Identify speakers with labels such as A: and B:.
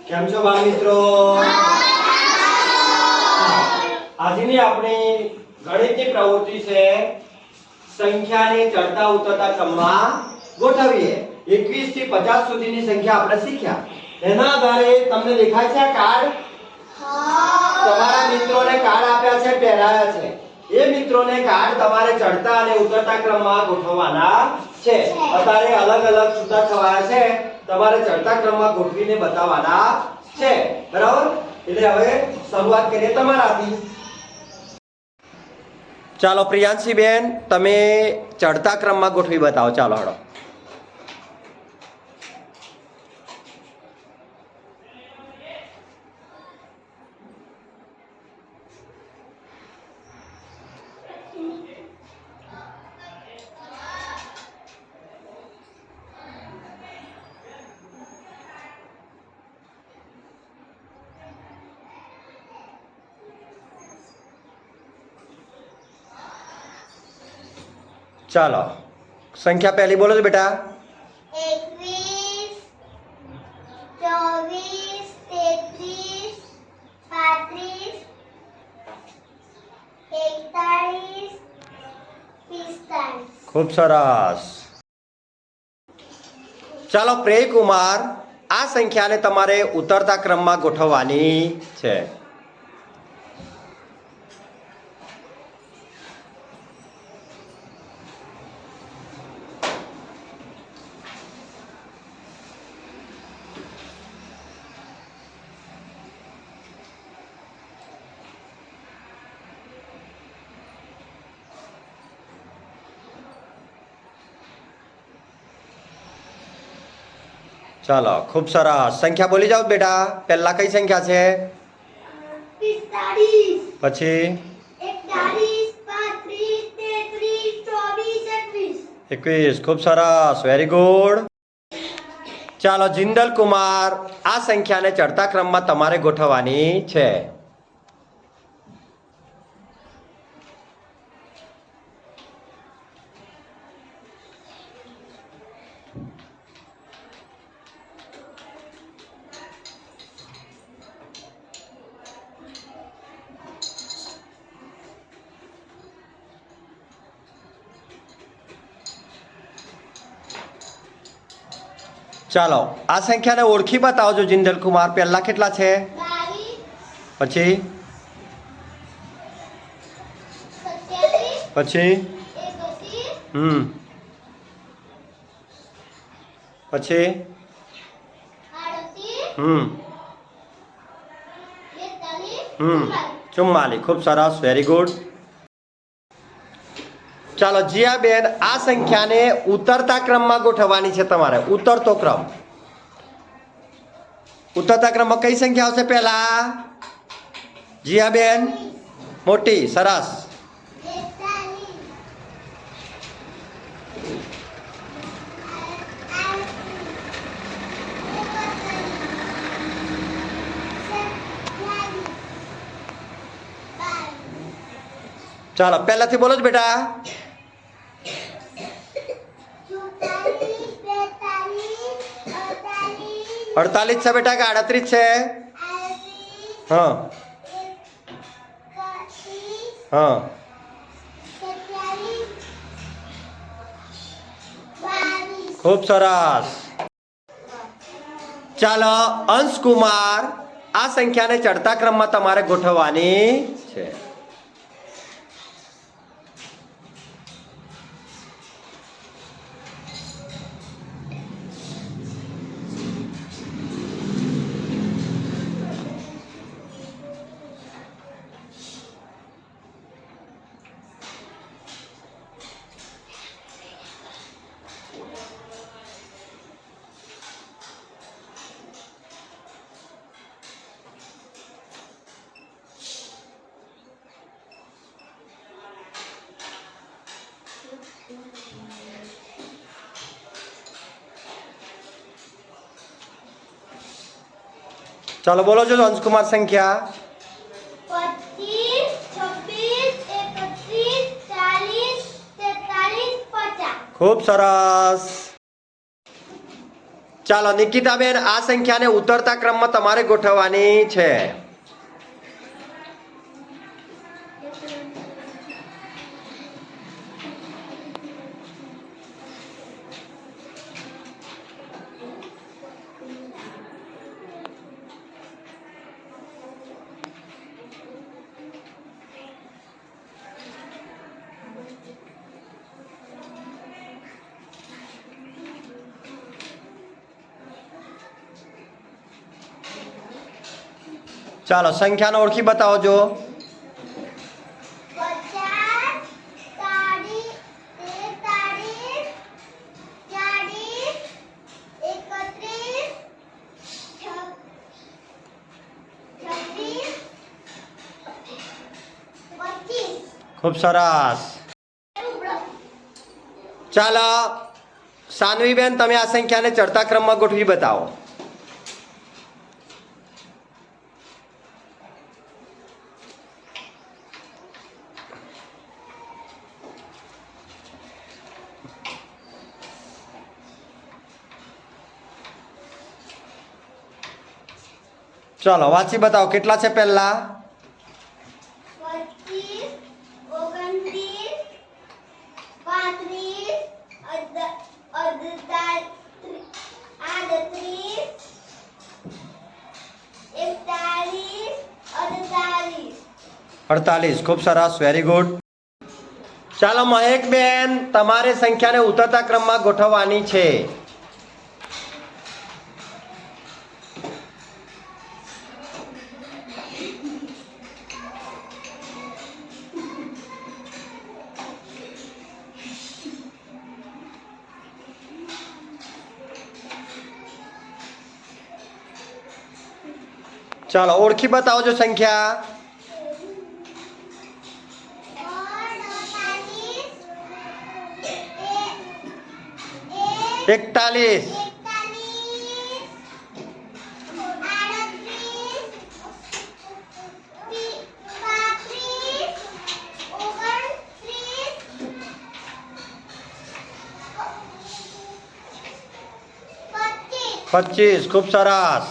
A: કેમ છો બાળ મિત્રો? આજની આપણી ગણિતની પ્રવૃત્તિ છે સંખ્યાને ચડતા ઉતરતા ક્રમમાં ગોઠવીએ. 21 થી 50 સુધીની સંખ્યા આપણે શીખ્યા. એના આધારે તમને દેખાય છે આ કાર્ડ? તમારા મિત્રોને કાર્ડ આપ્યા છે, પહેરાયા છે. એ મિત્રોને કાર્ડ તમારે ચડતા અને ઉતરતા ક્રમમાં ગોઠવવાના છે. અત્યારે અલગ અલગ છૂટા છવાયા છે, તમારે ચડતા ક્રમમાં ગોઠવીને બતાવવાના છે. બરાબર? એટલે હવે શરૂઆત કરીએ તમારાથી. ચાલો પ્રિયાંશી બેન, તમે ચડતા ક્રમમાં ગોઠવી બતાવો. ચાલો હળો. ચાલો સંખ્યા પહેલી બોલો છો બેટા.
B: 21, 24, 33, 35, 41.
A: ખૂબ સરસ. ચાલો પ્રેયકુમાર, આ સંખ્યાને તમારે ઉતરતા ક્રમમાં ગોઠવવાની છે. ચાલો ખૂબ સરસ. સંખ્યા બોલી જાઓ બેટા. પહેલા કઈ સંખ્યા છે?
B: 45,
A: પછી
B: 41, 35, 33, 24, 21.
A: 21. ખૂબ સરસ, વેરી ગુડ. ચાલો જિંદલ કુમાર, આ સંખ્યાને ચડતા ક્રમમાં તમારે ગોઠવવાની છે. ચાલો આ સંખ્યાને ઓળખી બતાવજો જિંદલ કુમાર. પહેલા કેટલા છે?
B: 22,
A: પછી
B: 27,
A: પછી
B: 31,
A: પછી
B: 38, 41,
A: 44. ખૂબ સરસ, વેરી ગુડ. ચાલો જીયાબેન, આ સંખ્યાને ઉતરતા ક્રમમાં ગોઠવવાની છે તમારે. ઉતરતો ક્રમ. ઉતરતા ક્રમમાં કઈ સંખ્યા આવશે પહેલા? જીયાબેન મોટી. સરસ.
B: 41,
A: ચાલો પહેલાથી બોલો જ બેટા. 48 છે બેટા કે 38 છે? હા હા. ખૂબ સરસ. ચાલો અંશકુમાર, આ સંખ્યાને ચડતા ક્રમમાં તમારે ગોઠવવાની છે. ચાલો બોલો છો અંશકુમાર સંખ્યા.
B: 25, 26, 31, 40, 43, 50.
A: ખૂબ સરસ. ચાલો નિકિતાબેન, આ સંખ્યાને ઉતરતા ક્રમમાં તમારે ગોઠવવાની છે. ચાલો સંખ્યાનો ઓળખી બતાવો જો.
B: 50, 40, 41, 32, 33, 36, 25.
A: ખૂબ સરસ. ચાલો સાનવીબેન, તમે આ સંખ્યાને ચડતા ક્રમમાં ગોઠવી બતાવો. ચાલો વાંચી બતાવો, કેટલા છે પહેલા?
B: 25, 29, 35,
A: 48. ખૂબ સરસ, વેરી ગુડ. ચાલો મહેકબેન, તમારે સંખ્યાને ઉતરતા ક્રમમાં ગોઠવવાની છે. ચાલો ઓળખી બતાવો જો સંખ્યા. 41, 25. ખૂબ સરસ.